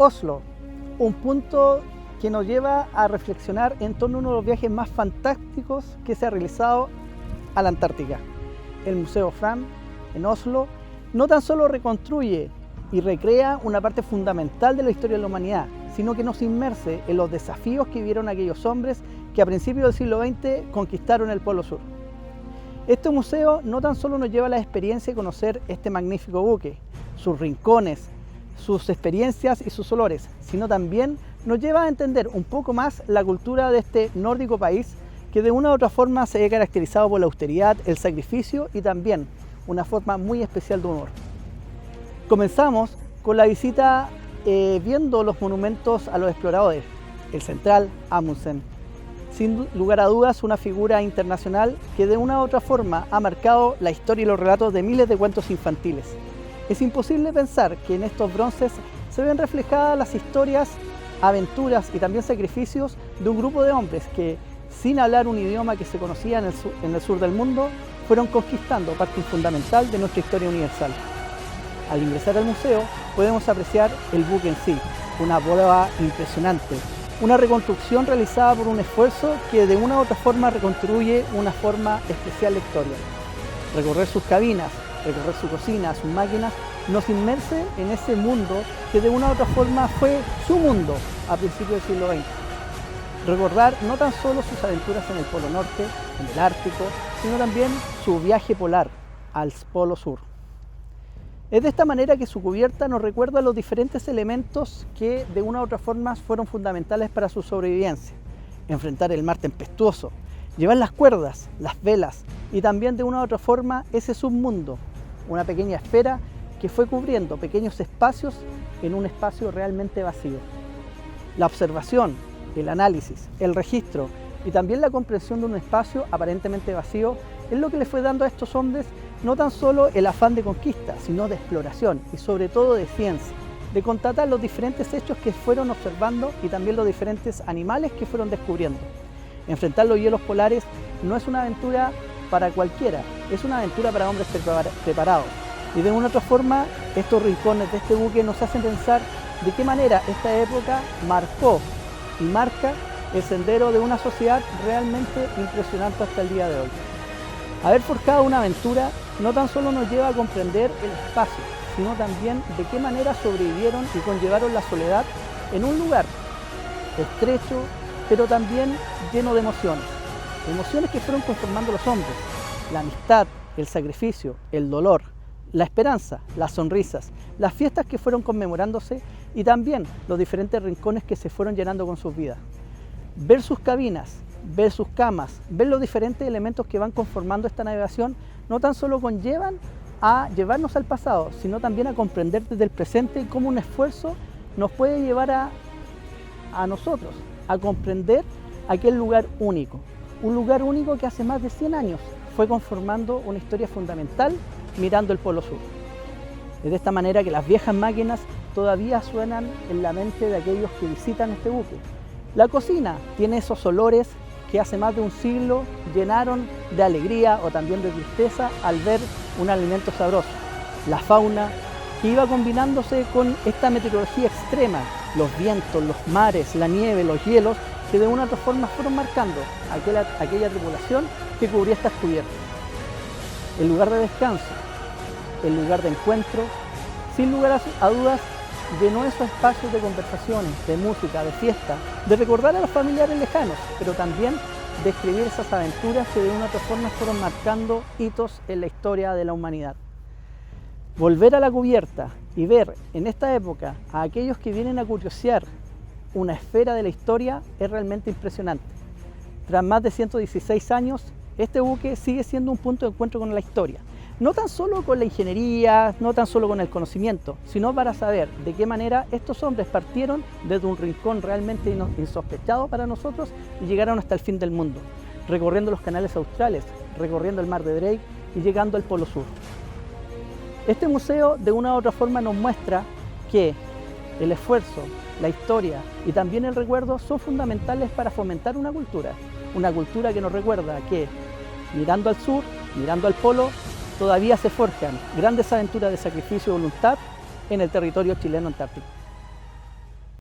Oslo, un punto que nos lleva a reflexionar en torno a uno de los viajes más fantásticos que se ha realizado a la Antártica. El Museo Fram en Oslo no tan solo reconstruye y recrea una parte fundamental de la historia de la humanidad, sino que nos inmerse en los desafíos que vivieron aquellos hombres que a principios del siglo XX conquistaron el Polo Sur. Este museo no tan solo nos lleva a la experiencia de conocer este magnífico buque, sus rincones, sus experiencias y sus olores, sino también nos lleva a entender un poco más la cultura de este nórdico país que de una u otra forma se ve caracterizado por la austeridad, el sacrificio y también una forma muy especial de humor. Comenzamos con la visita viendo los monumentos a los exploradores, el central Amundsen. Sin lugar a dudas, una figura internacional que de una u otra forma ha marcado la historia y los relatos de miles de cuentos infantiles. Es imposible pensar que en estos bronces se ven reflejadas las historias, aventuras y también sacrificios de un grupo de hombres que, sin hablar un idioma que se conocía en el sur del mundo, fueron conquistando parte fundamental de nuestra historia universal. Al ingresar al museo podemos apreciar el buque en sí, una prueba impresionante, una reconstrucción realizada por un esfuerzo que de una u otra forma reconstruye una forma especial de historia. Recorrer sus cabinas, recorrer su cocina, sus máquinas, nos inmerse en ese mundo que de una u otra forma fue su mundo a principios del siglo XX. Recordar no tan solo sus aventuras en el Polo Norte, en el Ártico, sino también su viaje polar al Polo Sur. Es de esta manera que su cubierta nos recuerda los diferentes elementos que de una u otra forma fueron fundamentales para su sobrevivencia. Enfrentar el mar tempestuoso, llevar las cuerdas, las velas y también de una u otra forma ese submundo, una pequeña esfera que fue cubriendo pequeños espacios en un espacio realmente vacío. La observación, el análisis, el registro y también la comprensión de un espacio aparentemente vacío es lo que le fue dando a estos hombres no tan solo el afán de conquista, sino de exploración y sobre todo de ciencia, de constatar los diferentes hechos que fueron observando y también los diferentes animales que fueron descubriendo. Enfrentar los hielos polares no es una aventura para cualquiera, es una aventura para hombres preparados. Y de una u otra forma, estos rincones de este buque nos hacen pensar de qué manera esta época marcó y marca el sendero de una sociedad realmente impresionante hasta el día de hoy. Haber forjado una aventura no tan solo nos lleva a comprender el espacio, sino también de qué manera sobrevivieron y conllevaron la soledad en un lugar estrecho, pero también lleno de emociones. Emociones que fueron conformando los hombres, la amistad, el sacrificio, el dolor, la esperanza, las sonrisas, las fiestas que fueron conmemorándose y también los diferentes rincones que se fueron llenando con sus vidas. Ver sus cabinas, ver sus camas, ver los diferentes elementos que van conformando esta navegación no tan solo conllevan a llevarnos al pasado, sino también a comprender desde el presente cómo un esfuerzo nos puede llevar a nosotros, a comprender aquel lugar único. Un lugar único que hace más de 100 años fue conformando una historia fundamental mirando el Polo Sur. Es de esta manera que las viejas máquinas todavía suenan en la mente de aquellos que visitan este buque. La cocina tiene esos olores que hace más de un siglo llenaron de alegría o también de tristeza al ver un alimento sabroso. La fauna que iba combinándose con esta meteorología extrema, los vientos, los mares, la nieve, los hielos, que de una u otra forma fueron marcando aquella tripulación que cubría estas cubiertas. El lugar de descanso, el lugar de encuentro, sin lugar a dudas, llenó esos espacios de conversaciones, de música, de fiesta, de recordar a los familiares lejanos, pero también de escribir esas aventuras que de una u otra forma fueron marcando hitos en la historia de la humanidad. Volver a la cubierta y ver en esta época a aquellos que vienen a curiosear una esfera de la historia es realmente impresionante. Tras más de 116 años, este buque sigue siendo un punto de encuentro con la historia. No tan solo con la ingeniería, no tan solo con el conocimiento, sino para saber de qué manera estos hombres partieron desde un rincón realmente insospechado para nosotros y llegaron hasta el fin del mundo, recorriendo los canales australes, recorriendo el mar de Drake y llegando al Polo Sur. Este museo de una u otra forma nos muestra que el esfuerzo, la historia y también el recuerdo son fundamentales para fomentar una cultura que nos recuerda que mirando al sur, mirando al polo, todavía se forjan grandes aventuras de sacrificio y voluntad en el territorio chileno antártico.